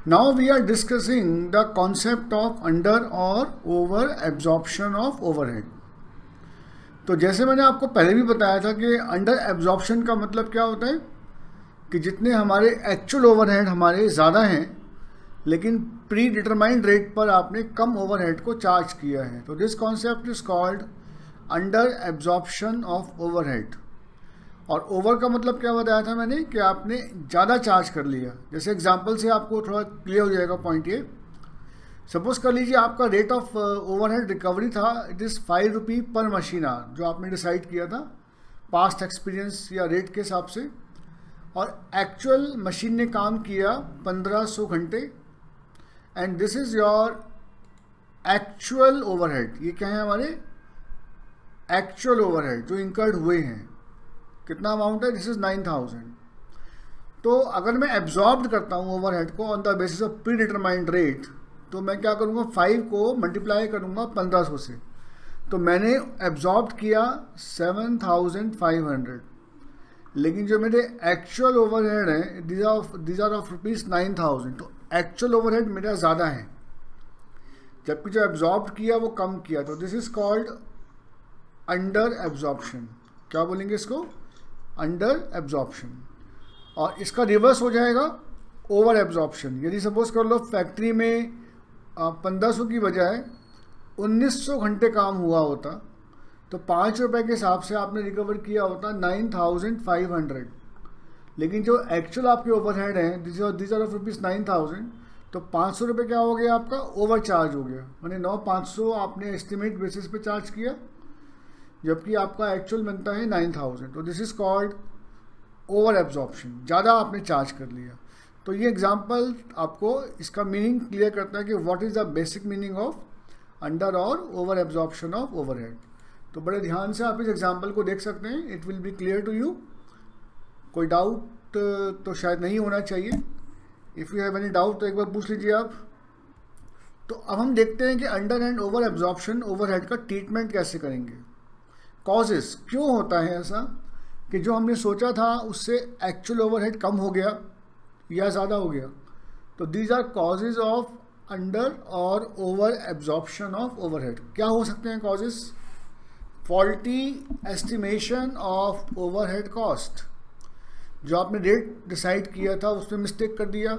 Now we are discussing the concept of under or over absorption of overhead. तो जैसे मैंने आपको पहले भी बताया था कि अंडर एब्जॉर्प्शन का मतलब क्या होता है कि जितने हमारे एक्चुअल ओवरहेड हमारे ज़्यादा हैं लेकिन प्री डिटरमाइंड रेट पर आपने कम ओवरहेड को चार्ज किया है, तो this concept is called under absorption of overhead. और ओवर का मतलब क्या बताया था मैंने कि आपने ज़्यादा चार्ज कर लिया। जैसे एग्जांपल से आपको थोड़ा क्लियर हो जाएगा पॉइंट ये। सपोज कर लीजिए आपका रेट ऑफ ओवरहेड रिकवरी था, इट इज़ 5 रुपी पर मशीन आवर, जो आपने डिसाइड किया था पास्ट एक्सपीरियंस या रेट के हिसाब से, और एक्चुअल मशीन ने काम किया 1500 घंटे, and this is your actual overhead. ये क्या है हमारे एक्चुअल ओवरहेड जो इंकर्ड हुए हैं। कितना अमाउंट है? This is 9000। तो अगर मैं एब्जॉर्ब करता हूँ ओवरहेड को on the basis of pre determined rate, तो मैं क्या करूँगा, 5 को मल्टीप्लाई करूँगा 1500 से, तो मैंने एब्जॉर्ब किया 7500। लेकिन जो मेरे एक्चुअल ओवरहेड है दीज आर ऑफ रुपीज़ 9000, तो एक्चुअल ओवरहेड मेरा ज़्यादा है जबकि जो एब्जॉर्ब किया वो कम किया। तो this is called under absorption. क्या बोलेंगे इसको? Under absorption. और इसका रिवर्स हो जाएगा ओवर एब्जॉर्प्शन। यदि सपोज कर लो फैक्ट्री में 1500 की बजाय 1900 घंटे काम हुआ होता, तो 5 रुपये के हिसाब से आपने रिकवर किया होता 9500। लेकिन जो एक्चुअल आपके ओवरहेड हैं दिस आर ऑफ रुपीज़ 9000, तो 500 रुपये क्या हो गया आपका? ओवर चार्ज हो गया। मैंने 9500 आपने एस्टिमेट बेसिस पे चार्ज किया जबकि आपका एक्चुअल बनता है 9000। तो this is called over absorption, ज़्यादा आपने चार्ज कर लिया। तो ये एग्जांपल आपको इसका मीनिंग क्लियर करता है कि what is the basic meaning of under और ओवर एब्जॉर्प्शन ऑफ ओवरहेड। तो बड़े ध्यान से आप इस एग्जांपल को देख सकते हैं, it will be clear to you. कोई डाउट तो शायद नहीं होना चाहिए। If you have any doubt तो एक बार पूछ लीजिए आप। तो अब हम देखते हैं कि under and over absorption overhead का ट्रीटमेंट कैसे करेंगे। कॉजेस क्यों होता है ऐसा कि जो हमने सोचा था उससे एक्चुअल ओवरहेड कम हो गया या ज़्यादा हो गया। तो these are causes of under और ओवर एब्जॉर्प्शन ऑफ ओवरहेड। क्या हो सकते हैं causes? Faulty estimation of overhead cost, जो आपने रेट डिसाइड किया था उसमें मिस्टेक कर दिया।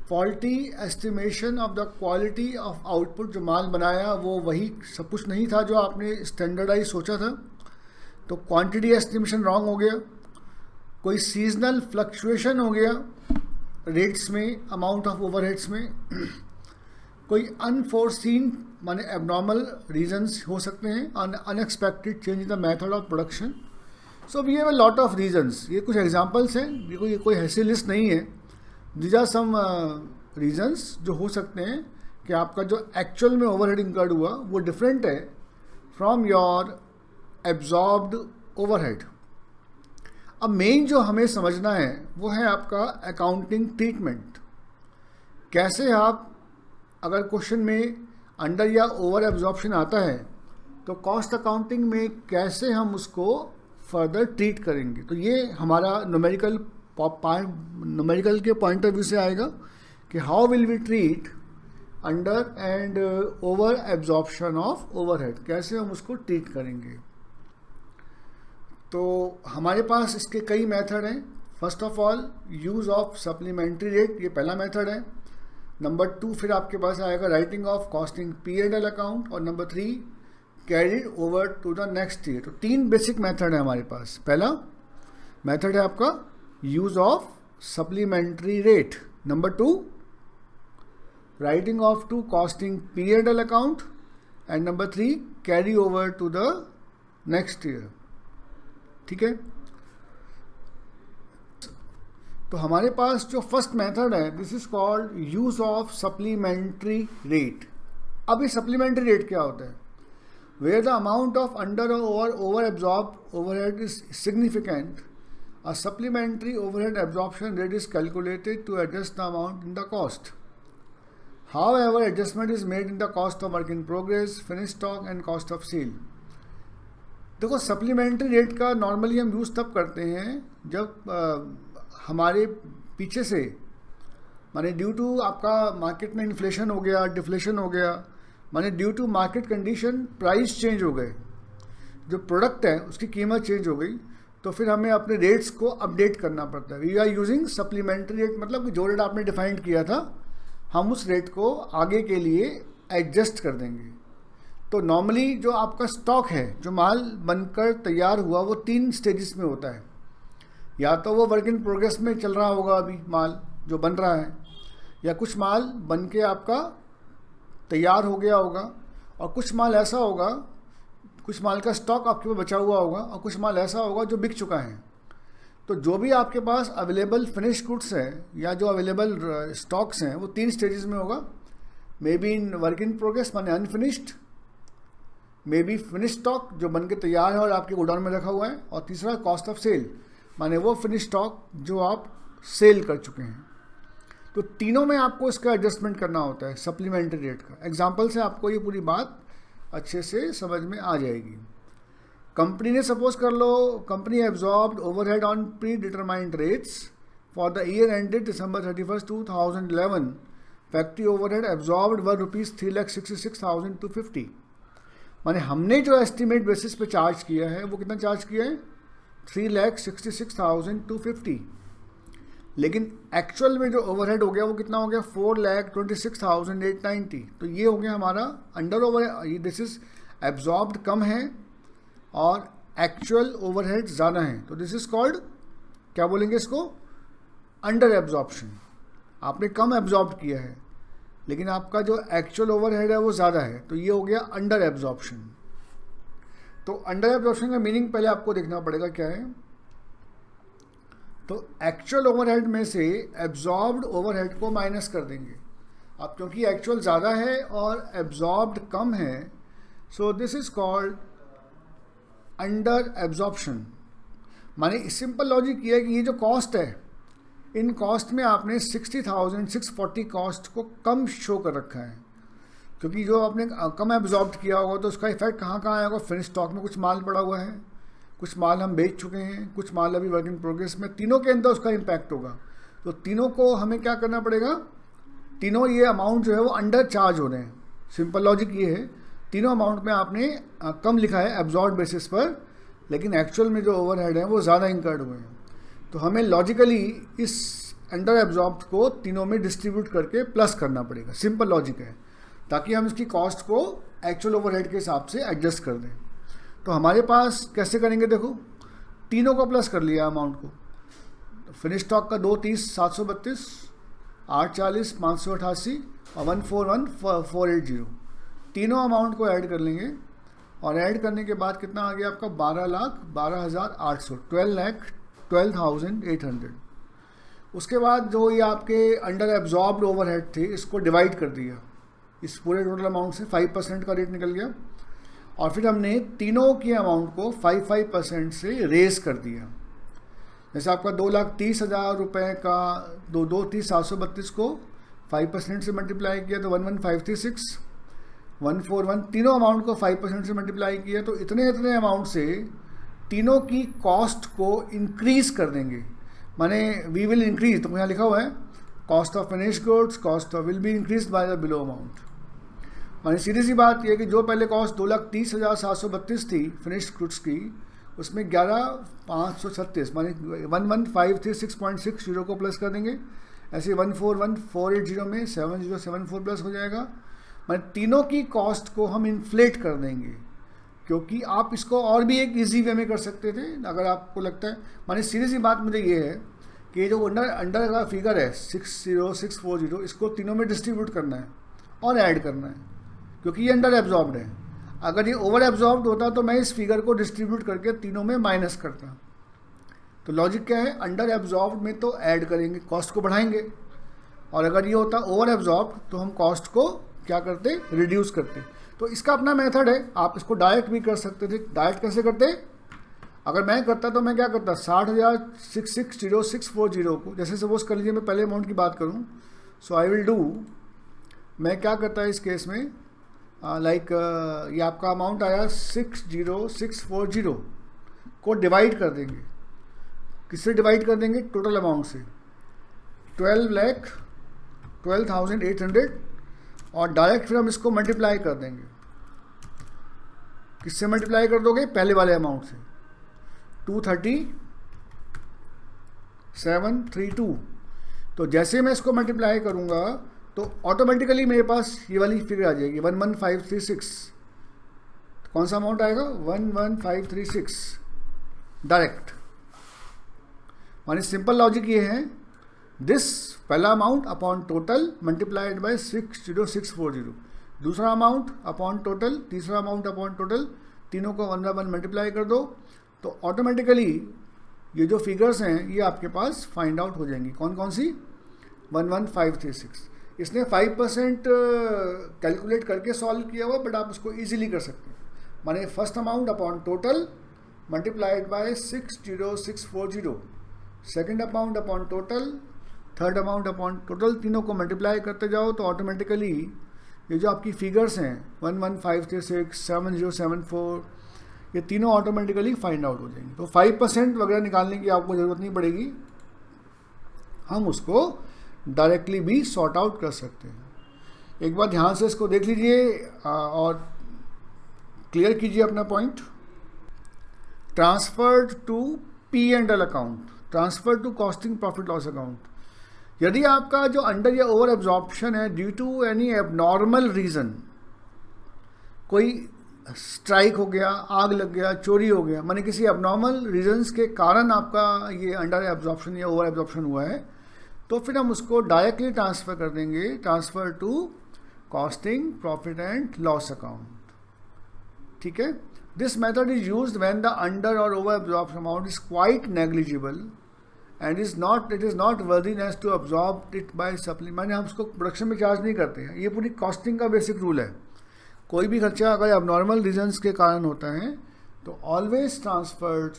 Faulty estimation of the quality of output, जो माल बनाया वो वही सब कुछ नहीं था जो आपने स्टैंडर्डाइज सोचा था, तो क्वांटिटी एस्टिमेशन रॉन्ग हो गया। कोई सीजनल फ्लक्चुएशन हो गया रेट्स में, अमाउंट ऑफ ओवरहेड्स में। कोई अनफोर्सीन माने एबनॉर्मल रीजंस हो सकते हैं, unexpected change in the method of production. So we have a lot of reasons. ये कुछ एग्जांपल्स हैं, ये कोई ऐसी लिस्ट नहीं है। दीज आर सम रीजंस जो हो सकते हैं कि आपका जो एक्चुअल में ओवरहेड इंकर्ड हुआ वो डिफरेंट है फ्रॉम योर एब्जॉर्ब्ड ओवरहेड। अब मेन जो हमें समझना है वो है आपका अकाउंटिंग ट्रीटमेंट। कैसे आप, अगर क्वेश्चन में अंडर या ओवर एब्जॉर्प्शन आता है तो कॉस्ट अकाउंटिंग में कैसे हम उसको फर्दर ट्रीट करेंगे। तो ये हमारा न्यूमेरिकल के पॉइंट ऑफ व्यू से आएगा कि how will we treat under and over absorption of overhead, कैसे हम उसको ट्रीट करेंगे। तो हमारे पास इसके कई मेथड हैं। First of all use of supplementary rate, ये पहला मेथड है। नंबर 2 फिर आपके पास आएगा writing off costing P&L account, और number 3 carried over to the next year. तो 3 बेसिक मेथड है हमारे पास। पहला मेथड है आपका use of supplementary rate, number 2 writing off to costing P&L account, and number 3 carry over to the next year. ठीक है, तो हमारे पास जो फर्स्ट मेथड है this is called use of supplementary rate. अब ये सप्लीमेंट्री रेट क्या होता है? Where the amount of under और over absorb overhead is significant, a supplementary overhead absorption rate is calculated to adjust the amount in the cost. However, adjustment is made in the cost of work in progress, finished stock and cost of sale. देखो supplementary rate का normally हम use तब करते हैं जब हमारे पीछे से माने ड्यू टू आपका मार्केट में इन्फ्लेशन हो गया, डिफ्लेशन हो गया, माने due to market condition price change हो गए, जो प्रोडक्ट है उसकी कीमत चेंज हो गई, तो फिर हमें अपने रेट्स को अपडेट करना पड़ता है। We are using supplementary rate, मतलब कि जो रेट आपने डिफाइंड किया था हम उस रेट को आगे के लिए एडजस्ट कर देंगे। तो नॉर्मली जो आपका स्टॉक है, जो माल बनकर तैयार हुआ, वो 3 स्टेजेस में होता है। या तो वो वर्क इन प्रोग्रेस में चल रहा होगा अभी माल जो बन रहा है, या कुछ माल बन के आपका तैयार हो गया होगा, और कुछ माल ऐसा होगा, कुछ माल का स्टॉक आपके पास बचा हुआ होगा, और कुछ माल ऐसा होगा जो बिक चुका है। तो जो भी आपके पास अवेलेबल फिनिश गुड्स हैं या जो अवेलेबल स्टॉक्स हैं वो 3 स्टेजेस में होगा। Maybe in work in progress माने unfinished, maybe finish stock जो बन के तैयार है और आपके गोडाउन में रखा हुआ है, और तीसरा कॉस्ट ऑफ सेल माने वो फिनिश स्टॉक जो आप सेल कर चुके हैं। तो तीनों में आपको इसका एडजस्टमेंट करना होता है सप्लीमेंट्री रेट का। एग्जाम्पल से आपको ये पूरी बात अच्छे से समझ में आ जाएगी। कंपनी ने सपोज कर लो, company absorbed overhead on predetermined rates for the year ended December 31, 2011। Factory overhead absorbed were ₹3,66,250। माने हमने जो एस्टिमेट बेसिस पे चार्ज किया है वो कितना चार्ज किया है, 3,66,250। लेकिन एक्चुअल में जो ओवरहेड हो गया वो कितना हो गया, 4,26,890। तो ये हो गया हमारा under over, this is absorbed कम है और एक्चुअल ओवरहेड ज़्यादा है, तो दिस इज कॉल्ड, क्या बोलेंगे इसको, अंडर एब्जॉर्प्शन। आपने कम एब्जॉर्ब किया है लेकिन आपका जो एक्चुअल ओवरहेड है वो ज़्यादा है, तो ये हो गया अंडर एब्जॉर्प्शन। तो अंडर एब्जॉर्प्शन का मीनिंग पहले आपको देखना पड़ेगा क्या है। तो एक्चुअल ओवरहेड में से एब्जॉर्ब्ड ओवरहेड को माइनस कर देंगे। अब क्योंकि एक्चुअल ज़्यादा है और एब्जॉर्ब्ड कम है, so this is called under absorption. माने सिंपल लॉजिक ये है कि ये जो कॉस्ट है, इन कॉस्ट में आपने 60,640 कॉस्ट को कम शो कर रखा है, क्योंकि जो आपने कम एब्जॉर्ब किया होगा तो उसका इफेक्ट कहाँ कहाँ आएगा, फिनिश स्टॉक में कुछ माल पड़ा हुआ है, कुछ माल हम बेच चुके हैं, कुछ माल अभी वर्क इन प्रोग्रेस में, तीनों के अंदर उसका इम्पैक्ट होगा। तो तीनों को हमें क्या करना पड़ेगा, तीनों ये अमाउंट जो है वो अंडर चार्ज हो रहे हैं। सिंपल लॉजिक ये है, तीनों अमाउंट में आपने कम लिखा है एब्जॉर्ब बेसिस पर, लेकिन एक्चुअल में जो ओवरहेड है वो ज़्यादा इंकर्ड हुए हैं। तो हमें लॉजिकली इस अंडर एब्जॉर्ब को तीनों में डिस्ट्रीब्यूट करके प्लस करना पड़ेगा। सिंपल लॉजिक है, ताकि हम इसकी कॉस्ट को एक्चुअल ओवरहेड के हिसाब से एडजस्ट कर दें। तो हमारे पास कैसे करेंगे, देखो तीनों को प्लस कर लिया अमाउंट को। तो फिनिश स्टॉक का 230,732, 840, 588 और 141,480, तीनों अमाउंट को ऐड कर लेंगे। और ऐड करने के बाद कितना आ गया आपका, 12,12,800, 12,12,800। उसके बाद जो ये आपके अंडर एब्जॉर्ब्ड ओवरहेड थे इसको डिवाइड कर दिया इस पूरे टोटल अमाउंट से, 5% का रेट निकल गया। और फिर हमने तीनों की अमाउंट को 5% से रेज कर दिया। जैसे आपका 2,30,000 रुपये का 2,30,732 को 5% से मल्टीप्लाई किया तो 11,536, 141, तीनों अमाउंट को 5% से मल्टीप्लाई किया तो इतने अमाउंट से तीनों की कॉस्ट को इंक्रीज कर देंगे। माने वी विल इंक्रीज, तो यहाँ लिखा हुआ है cost of finish goods, cost of will be increase by the below amount. माने सीधी सी बात यह कि जो पहले कॉस्ट 2,30,732 थी फिनिश गुड्स की, उसमें 11,536 माने 11,536.60 को प्लस कर देंगे। ऐसे 141,480 में 7074 प्लस हो जाएगा। माने तीनों की कॉस्ट को हम इन्फ्लेट कर देंगे, क्योंकि आप इसको और भी एक इजी वे में कर सकते थे अगर आपको लगता है। माने सीधी सी बात मुझे ये है कि ये जो अंडर का फिगर है 60640, इसको तीनों में डिस्ट्रीब्यूट करना है और ऐड करना है, क्योंकि ये अंडर एब्जॉर्ब्ड है। अगर ये ओवर एब्जॉर्ब्ड होता तो मैं इस फिगर को डिस्ट्रीब्यूट करके तीनों में माइनस करता। तो लॉजिक क्या है, अंडर एब्जॉर्ब्ड में तो ऐड करेंगे, कॉस्ट को बढ़ाएंगे, और अगर ये होता ओवर एब्जॉर्ब्ड तो हम कॉस्ट को क्या करते, रिड्यूस करते। तो इसका अपना मेथड है, आप इसको डायरेक्ट भी कर सकते थे। डायरेक्ट कैसे करते, अगर मैं करता तो मैं क्या करता, 60,660,640 को, जैसे सपोज कर लीजिए मैं पहले अमाउंट की बात करूं, सो आई विल डू, मैं क्या करता है इस केस में, ये आपका अमाउंट आया 60,640 को डिवाइड कर देंगे। किससे डिवाइड कर देंगे, टोटल अमाउंट से, 12,00,000 12,800 और डायरेक्ट फिर हम इसको मल्टीप्लाई कर देंगे। किससे मल्टीप्लाई कर दोगे? पहले वाले अमाउंट से, 23732। तो जैसे मैं इसको मल्टीप्लाई करूंगा तो ऑटोमेटिकली मेरे पास ये वाली फिगर आ जाएगी 11536। कौन सा अमाउंट आएगा? 11536 डायरेक्ट। माने सिंपल लॉजिक ये है, दिस पहला amount upon total multiplied by 60640, दूसरा अमाउंट अपॉन टोटल, तीसरा अमाउंट अपॉन टोटल, तीनों को 1 by 1 मल्टीप्लाई कर दो तो ऑटोमेटिकली ये जो फिगर्स हैं ये आपके पास फाइंड आउट हो जाएंगी। कौन कौन सी? 11536। इसने 5% कैलकुलेट करके सॉल्व किया हुआ, बट आप उसको इजीली कर सकते हैं। माने first amount upon total multiplied by 60640, second amount upon total, third amount upon total, तीनों को मल्टीप्लाई करते जाओ तो ऑटोमेटिकली ये जो आपकी फिगर्स हैं 11536, 7074, ये तीनों ऑटोमेटिकली फाइंड आउट हो जाएंगे। तो 5% वगैरह निकालने की आपको ज़रूरत नहीं पड़ेगी, हम उसको डायरेक्टली भी सॉर्ट आउट कर सकते हैं। एक बार ध्यान से इसको देख लीजिए और क्लियर कीजिए अपना point. Transferred to P&L account, transfer to costing profit loss account. यदि आपका जो अंडर या ओवर एब्जॉर्प्शन है due to any abnormal reason, कोई स्ट्राइक हो गया, आग लग गया, चोरी हो गया, माने किसी एबनॉर्मल रीजंस के कारण आपका ये अंडर एब्जॉर्प्शन या ओवर एब्जॉर्प्शन हुआ है, तो फिर हम उसको डायरेक्टली ट्रांसफ़र कर देंगे, transfer to costing profit and loss account. ठीक है, this method is used when the under और over absorption amount is quite negligible and it is not worthiness to absorb it by supplement. माने हम उसको production में charge नहीं करते हैं। ये पूरी कॉस्टिंग का बेसिक रूल है। कोई भी खर्चा अगर एबनॉर्मल रीजंस के कारण होता है तो always transferred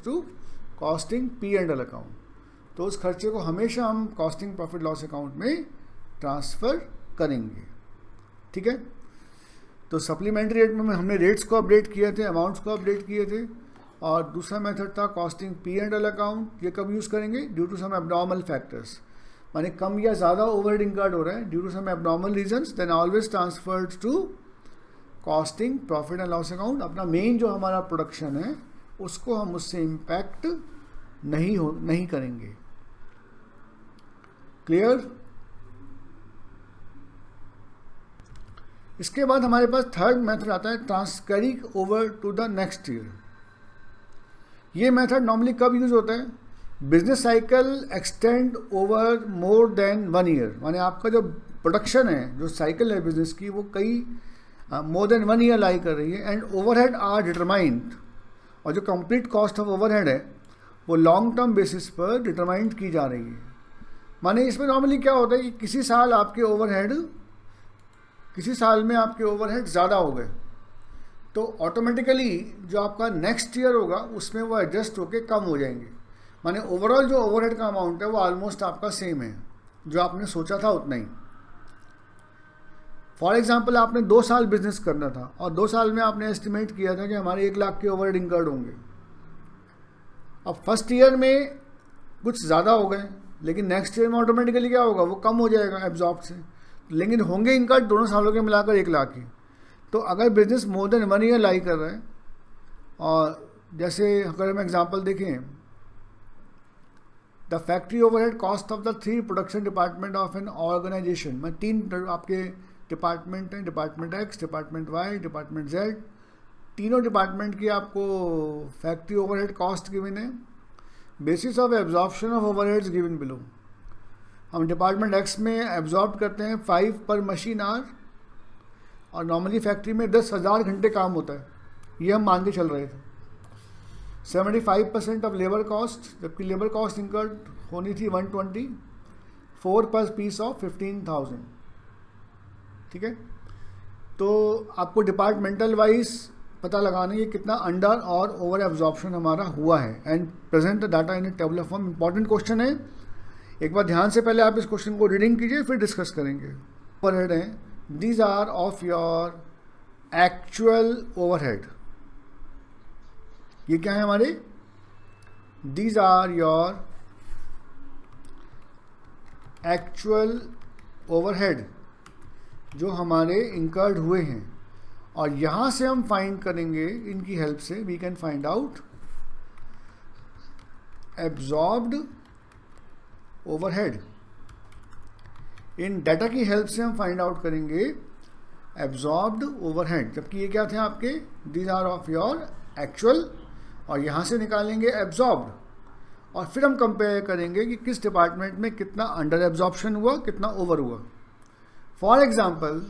to costing P&L account. तो उस खर्चे को हमेशा हम कॉस्टिंग प्रॉफिट लॉस अकाउंट में ट्रांसफ़र करेंगे। ठीक है, तो सप्लीमेंट्री रेट में हमने रेट्स को अपडेट किए थे, अमाउंट्स को अपडेट किए थे, और दूसरा मेथड था कॉस्टिंग P&L अकाउंट। ये कब यूज़ करेंगे? Due to some abnormal factors, माने कम या ज़्यादा ओवरहेड इंकर्ड हो रहा है due to some abnormal reasons, then always transferred to costing profit and loss account. अपना मेन जो हमारा प्रोडक्शन है उसको हम उससे इम्पैक्ट नहीं करेंगे। क्लियर? इसके बाद हमारे पास थर्ड मेथड आता है ट्रांसकरिंग over to the next year. ये मेथड नॉर्मली कब यूज होता है? Business cycle extend over more than 1 year, माने आपका जो प्रोडक्शन है, जो साइकिल है बिजनेस की, वो कई मोर देन 1 ईयर लाई कर रही है, एंड ओवरहेड आर डिटरमाइंड, और जो कंप्लीट कॉस्ट ऑफ ओवरहेड है वो लॉन्ग टर्म बेसिस पर डिटरमाइंड की जा रही है। माने इसमें नॉर्मली क्या होता है कि किसी साल में आपके ओवरहेड ज़्यादा हो गए तो ऑटोमेटिकली जो आपका नेक्स्ट ईयर होगा उसमें वो एडजस्ट होके कम हो जाएंगे। माने ओवरऑल जो ओवरहेड का अमाउंट है वो ऑलमोस्ट आपका सेम है, जो आपने सोचा था उतना ही। फॉर एग्जांपल आपने 2 साल बिजनेस करना था और 2 साल में आपने एस्टिमेट किया था कि हमारे 1 लाख के ओवरहेड इंकर्ड होंगे। अब फर्स्ट ईयर में कुछ ज़्यादा हो गए, लेकिन नेक्स्ट ईयर में ऑटोमेटिकली क्या होगा, वो कम हो जाएगा एब्जॉर्ब से, लेकिन होंगे इंकर्ड दोनों सालों के मिलाकर 1 लाख ही। तो अगर business more than 1 year lie कर रहा है, और जैसे अगर हम एग्जांपल देखें, the factory overhead cost of the 3 production department of an organization, में 3 आपके डिपार्टमेंट हैं, department X, department Y, department Z, तीनों डिपार्टमेंट की आपको फैक्ट्री ओवरहेड कॉस्ट गिवन है। Basis of absorption of overheads given below, हम department X में absorb करते हैं 5 पर मशीन आवर, और नॉर्मली फैक्ट्री में 10,000 घंटे काम होता है, ये हम मान के चल रहे थे। 75% ऑफ लेबर कॉस्ट, जबकि लेबर कॉस्ट इंकर्ड होनी थी 120, 4 पर पीस ऑफ 15,000। ठीक है, तो आपको डिपार्टमेंटल वाइज पता लगाना है कितना अंडर और ओवर एब्जॉर्प्शन हमारा हुआ है, and present the data in A tabular form. Important question है, एक बार ध्यान से पहले आप इस क्वेश्चन को रीडिंग कीजिए फिर डिस्कस करेंगे। ओवरहेड हैं, these are of your actual overhead. ये क्या है हमारे? These are your actual overhead जो हमारे इंकर्ड हुए हैं, और यहाँ से हम फाइंड करेंगे इनकी हेल्प से we can find out absorbed overhead. इन डाटा की हेल्प से हम फाइंड आउट करेंगे एब्जॉर्ब्ड ओवरहेड, जबकि ये क्या थे आपके, these are of your actual, और यहाँ से निकालेंगे एब्जॉर्ब्ड, और फिर हम कंपेयर करेंगे कि किस डिपार्टमेंट में कितना अंडर एब्जॉर्प्शन हुआ, कितना ओवर हुआ। फॉर एग्जाम्पल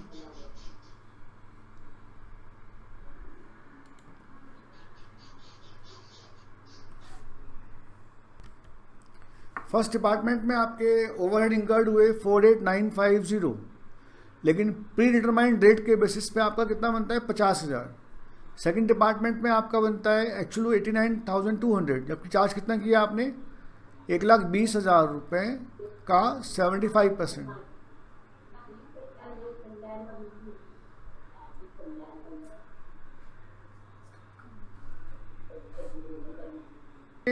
फर्स्ट डिपार्टमेंट में आपके ओवरहेड इंकर्ड हुए 48,950, लेकिन प्री डिटरमाइंड रेट के बेसिस पे आपका कितना बनता है 50,000। सेकंड डिपार्टमेंट में आपका बनता है एक्चुअली 89,200, जबकि चार्ज कितना किया आपने 1,20,000 रुपये का 75%।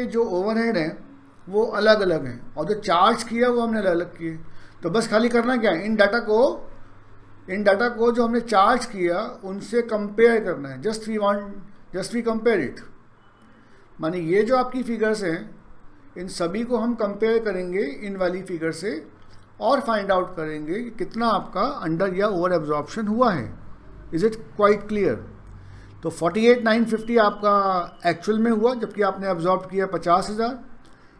जो ओवरहेड है वो अलग अलग हैं, और जो चार्ज किया वो हमने अलग अलग किए। तो बस खाली करना क्या है, इन डाटा को जो हमने चार्ज किया उनसे कंपेयर करना है। जस्ट वी कंपेयर इट, माने ये जो आपकी फिगर्स हैं इन सभी को हम कंपेयर करेंगे इन वाली फिगर से, और फाइंड आउट करेंगे कि कितना आपका अंडर या ओवर एब्जॉर्प्शन हुआ है। Is it quite clear? तो 48,950 आपका एक्चुअल में हुआ, जबकि आपने एब्जॉर्ब किया 50,000।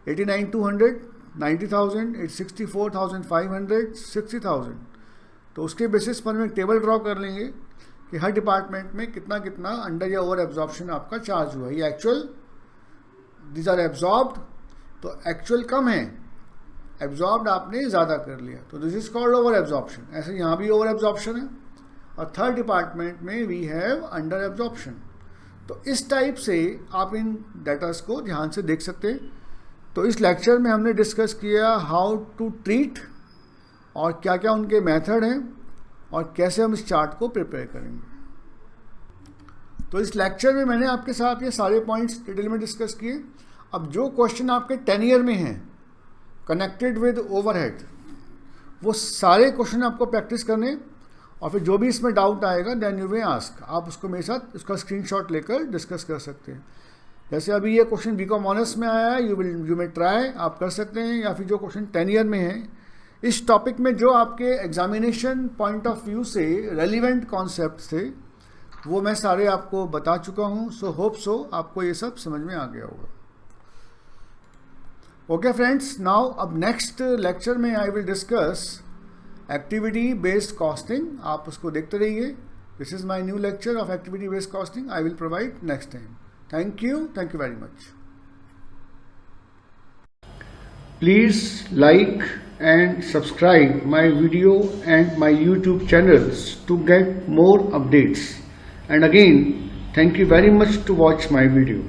89,200 90,000, 64,500 60,000। तो उसके बेसिस पर हम एक टेबल ड्रॉ कर लेंगे कि हर डिपार्टमेंट में कितना कितना अंडर या ओवर एब्जॉर्प्शन आपका चार्ज हुआ। ये एक्चुअल, दीज आर एब्जॉर्ब्ड, तो एक्चुअल कम है, एब्जॉर्ब्ड आपने ज़्यादा कर लिया, तो this is called over absorption. ऐसे यहाँ भी ओवर एब्जॉर्प्शन है, और थर्ड डिपार्टमेंट में वी हैव अंडर एब्जॉर्प्शन। तो इस टाइप से आप इन डाटास को ध्यान से देख सकते हैं। तो इस लेक्चर में हमने डिस्कस किया हाउ टू ट्रीट, और क्या क्या उनके मेथड हैं, और कैसे हम इस चार्ट को प्रिपेयर करेंगे। तो इस लेक्चर में मैंने आपके साथ ये सारे पॉइंट्स डिटेल में डिस्कस किए। अब जो क्वेश्चन आपके टेनियर में हैं कनेक्टेड विद ओवरहेड, वो सारे क्वेश्चन आपको प्रैक्टिस करने, और फिर जो भी इसमें डाउट आएगा देन यू मे आस्क, आप उसको मेरे साथ उसका स्क्रीनशॉट लेकर डिस्कस कर सकते हैं। जैसे अभी ये क्वेश्चन बीकॉम ऑनर्स में आया है, यू मे ट्राई, आप कर सकते हैं, या फिर जो क्वेश्चन 10 ईयर में है इस टॉपिक में जो आपके एग्जामिनेशन पॉइंट ऑफ व्यू से रेलिवेंट कॉन्सेप्ट थे वो मैं सारे आपको बता चुका हूँ। सो होप सो आपको ये सब समझ में आ गया होगा। ओके फ्रेंड्स, नाउ अब नेक्स्ट लेक्चर में I will discuss activity based costing. आप उसको देखते रहिए। This is my new lecture of activity based costing I will provide next time. Thank you very much. Please like and subscribe my video and my YouTube channels to get more updates. And again, thank you very much to watch my video.